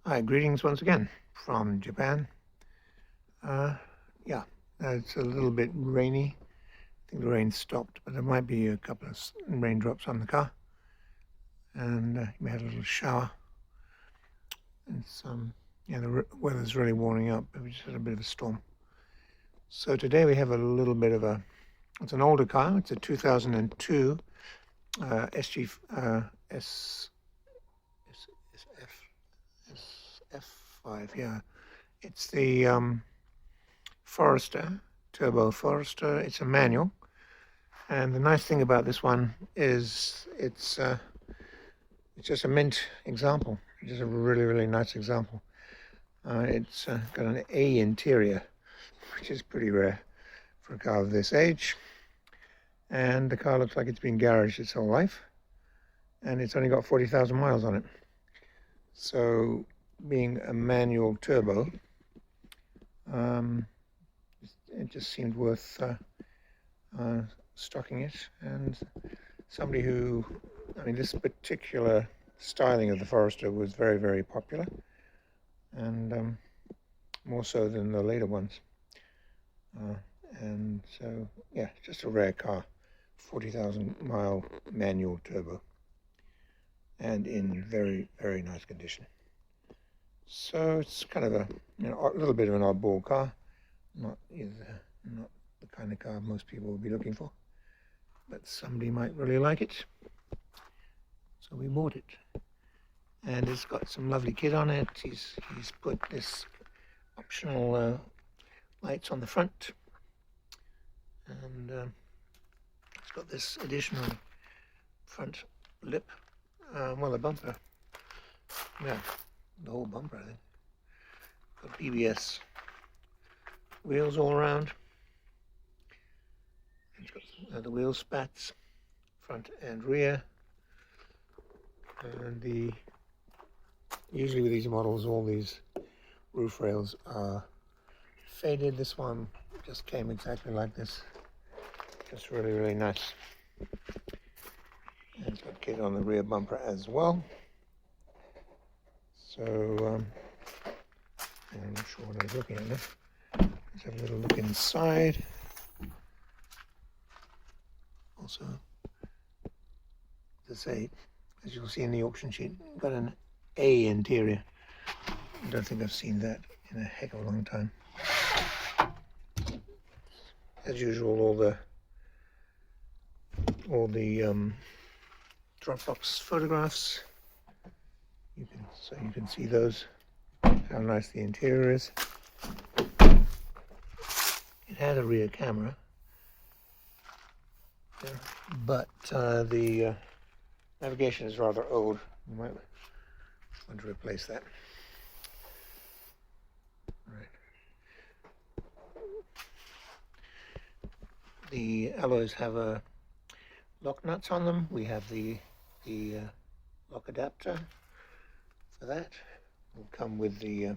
Hi, greetings once again from Japan. Yeah, it's a little bit rainy. I think the rain stopped, but there might be a couple of raindrops on the car. And we had a little shower. It's yeah, the weather's really warming up, but we just had a bit of a storm. So today we have a little bit of it's an older car. It's a 2002 SF5, yeah. It's the Forester, Turbo Forester. It's a manual. And the nice thing about this one is it's just a mint example. It's just a really, really nice example. It's got an A interior, which is pretty rare for a car of this age. And the car looks like it's been garaged its whole life. And it's only got 40,000 miles on it. So being a manual turbo, it just seemed worth stocking it. And somebody who, I mean, this particular styling of the Forester was very, very popular, and more so than the later ones. And so, yeah, just a rare car, 40,000 mile manual turbo, and in very, very nice condition. So it's kind of a little bit of an oddball car, not the kind of car most people would be looking for, but somebody might really like it, so we bought it. And it's got some lovely kit on it. He's put this optional lights on the front, and it's got this additional front lip, well, a bumper, yeah, the whole bumper, I think. Got BBS wheels all around. It's got the wheel spats, front and rear, and usually with these models, all these roof rails are faded. This one just came exactly like this. Just really, really nice. And it's got kit on the rear bumper as well. So I'm not sure what I was looking at now. Let's have a little look inside. Also, to say, as you'll see in the auction sheet, got an A interior. I don't think I've seen that in a heck of a long time. As usual, all the Dropbox photographs. You can see those. How nice the interior is. It had a rear camera, but the navigation is rather old. You might want to replace that. Right. The alloys have lock nuts on them. We have the lock adapter for that. Will come with the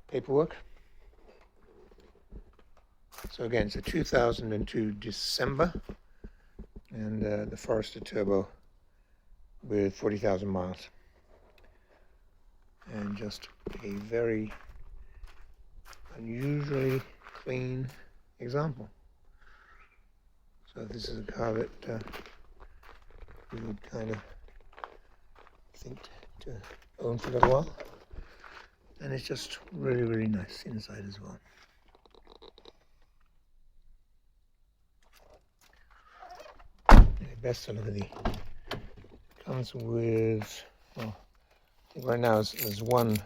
paperwork. So again, it's a 2002 December, and the Forester Turbo with 40,000 miles, and just a very unusually clean example. So this is a car that we would kind of think to own for a little while, and it's just really, really nice inside as well. Best to look at comes with, well, I think right now there's one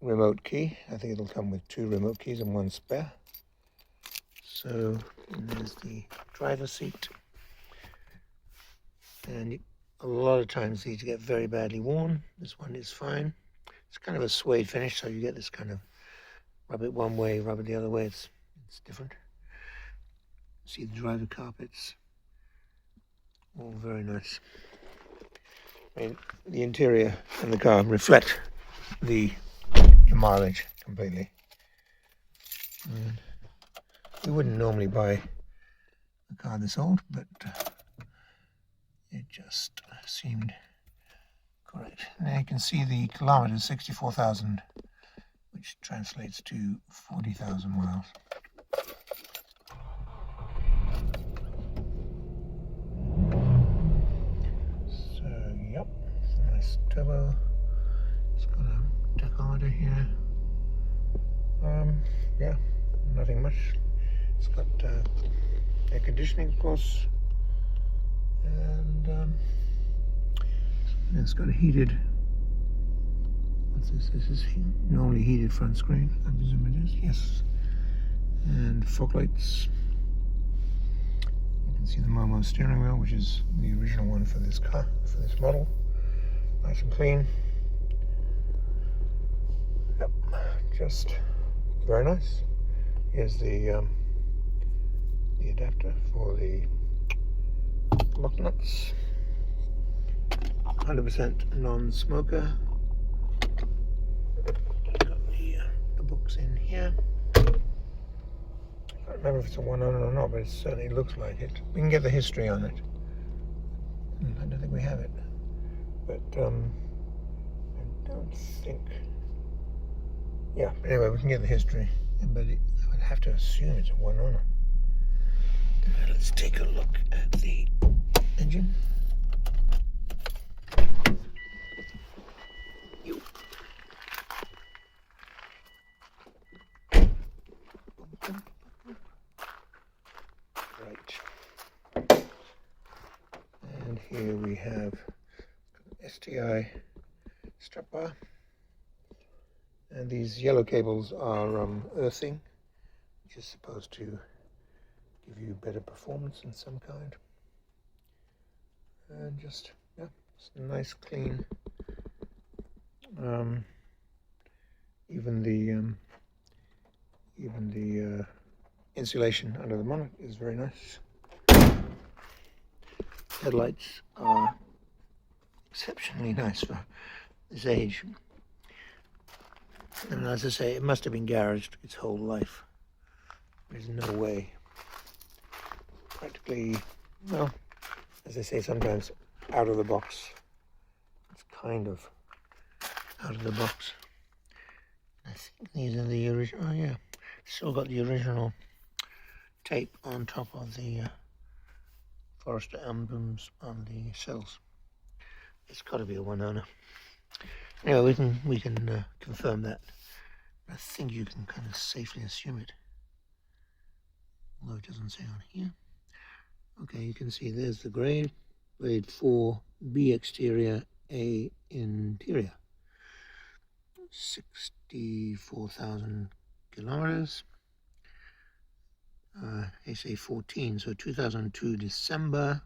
remote key. I think it'll come with 2 remote keys and 1 spare. So there's the driver's seat, and a lot of times these get very badly worn. This one is fine. It's kind of a suede finish, so you get this kind of rub it one way, rub it the other way. It's different. See the driver carpets. All very nice. I mean, the interior and the car reflect the mileage completely. And we wouldn't normally buy a car this old, but it just seemed Correct. Now you can see the kilometres, 64,000, which translates to 40,000 miles. So, yep, it's a nice turbo. It's got a tachometer here. Yeah, nothing much. It's got air conditioning, of course, and it's got a heated. What's this? This is normally heated front screen. I presume it is. Yes. And fog lights. You can see the Momo steering wheel, which is the original one for this car, for this model. Nice and clean. Yep. Just very nice. Here's the adapter for the lock nuts. 100% non-smoker. Got the books in here. I can't remember if it's a one owner or not, but it certainly looks like it. We can get the history on it. I don't think we have it, but I don't think. Yeah. Anyway, we can get the history, but I would have to assume it's a one owner. Let's take a look at the engine. Right. And here we have STI strap bar. And these yellow cables are earthing, which is supposed to give you better performance in some kind. And just, yeah, it's nice, clean. Even the insulation under the bonnet is very nice. Headlights are exceptionally nice for this age. And as I say, it must have been garaged its whole life. There's no way. Practically, well, as I say sometimes, out of the box. It's kind of out of the box. I think these are the original. Oh yeah, still got the original tape on top of the Forester emblems on the cells. It's got to be a one owner. Anyway, we can confirm that. I think you can kind of safely assume it, although it doesn't say on here. Okay, you can see there's the grade 4, B exterior, A interior. 64,000 kilometers. SA 14, so 2002 December,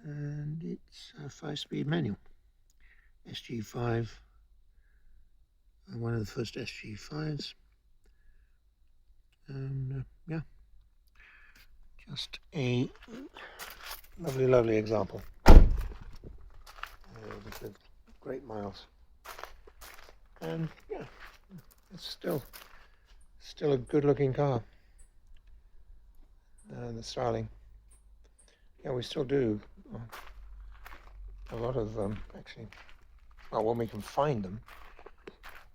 and it's a 5-speed manual. SG5, one of the first SG5s, and yeah, just a lovely example with the great miles. And yeah, it's still a good looking car. The styling, yeah, we still do a lot of actually, well, when we can find them,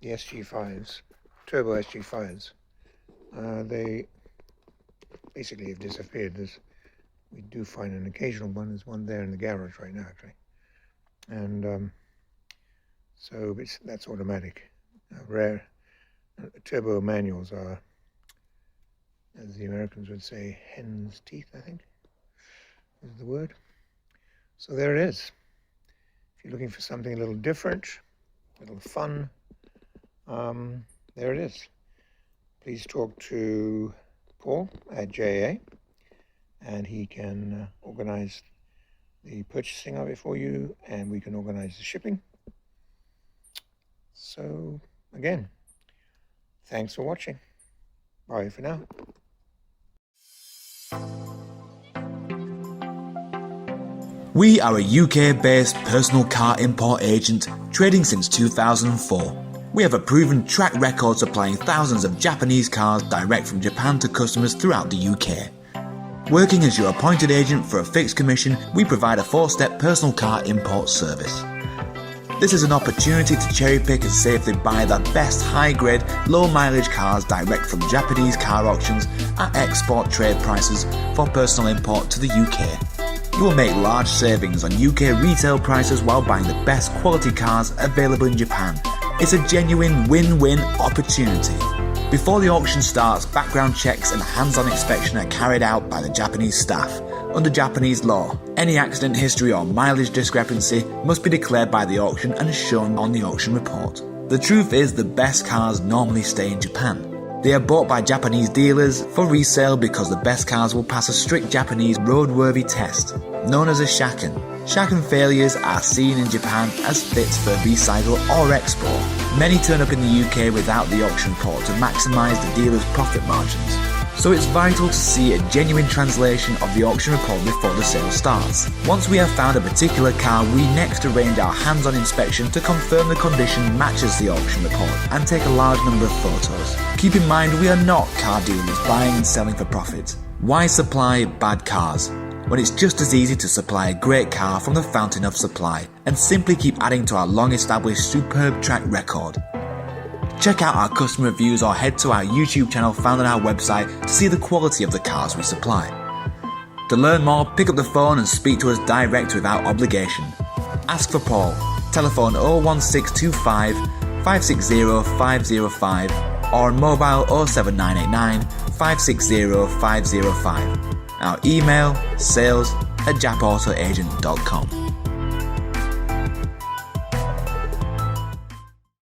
the SG5s, turbo SG5s, they basically have disappeared. We do find an occasional one. There's one there in the garage right now, actually, and so that's automatic. Rare turbo manuals are, as the Americans would say, hen's teeth, I think is the word. So there it is. If you're looking for something a little different, a little fun, there it is. Please talk to Paul at JA, and he can organize the purchasing of it for you, and we can organize the shipping. So again, thanks for watching. Bye for now. We are a UK-based personal car import agent trading since 2004. We have a proven track record supplying thousands of Japanese cars direct from Japan to customers throughout the UK. Working as your appointed agent for a fixed commission, we provide a 4-step personal car import service. This is an opportunity to cherry pick and safely buy the best high-grade, low-mileage cars direct from Japanese car auctions at export trade prices for personal import to the UK. You will make large savings on UK retail prices while buying the best quality cars available in Japan. It's a genuine win-win opportunity. Before the auction starts, background checks and hands-on inspection are carried out by the Japanese staff. Under Japanese law, any accident history or mileage discrepancy must be declared by the auction and shown on the auction report. The truth is, the best cars normally stay in Japan. They are bought by Japanese dealers for resale because the best cars will pass a strict Japanese roadworthy test, known as a shaken. Shaken failures are seen in Japan as fits for recycle or export. Many turn up in the UK without the auction report to maximise the dealer's profit margins. So it's vital to see a genuine translation of the auction report before the sale starts. Once we have found a particular car, we next arrange our hands-on inspection to confirm the condition matches the auction report and take a large number of photos. Keep in mind, we are not car dealers buying and selling for profit. Why supply bad cars when it's just as easy to supply a great car from the fountain of supply and simply keep adding to our long-established superb track record? Check out our customer reviews or head to our YouTube channel found on our website to see the quality of the cars we supply. To learn more, pick up the phone and speak to us direct without obligation. Ask for Paul. Telephone 01625 560 505 or on mobile 07989 560 505. Our email sales@japautoagent.com.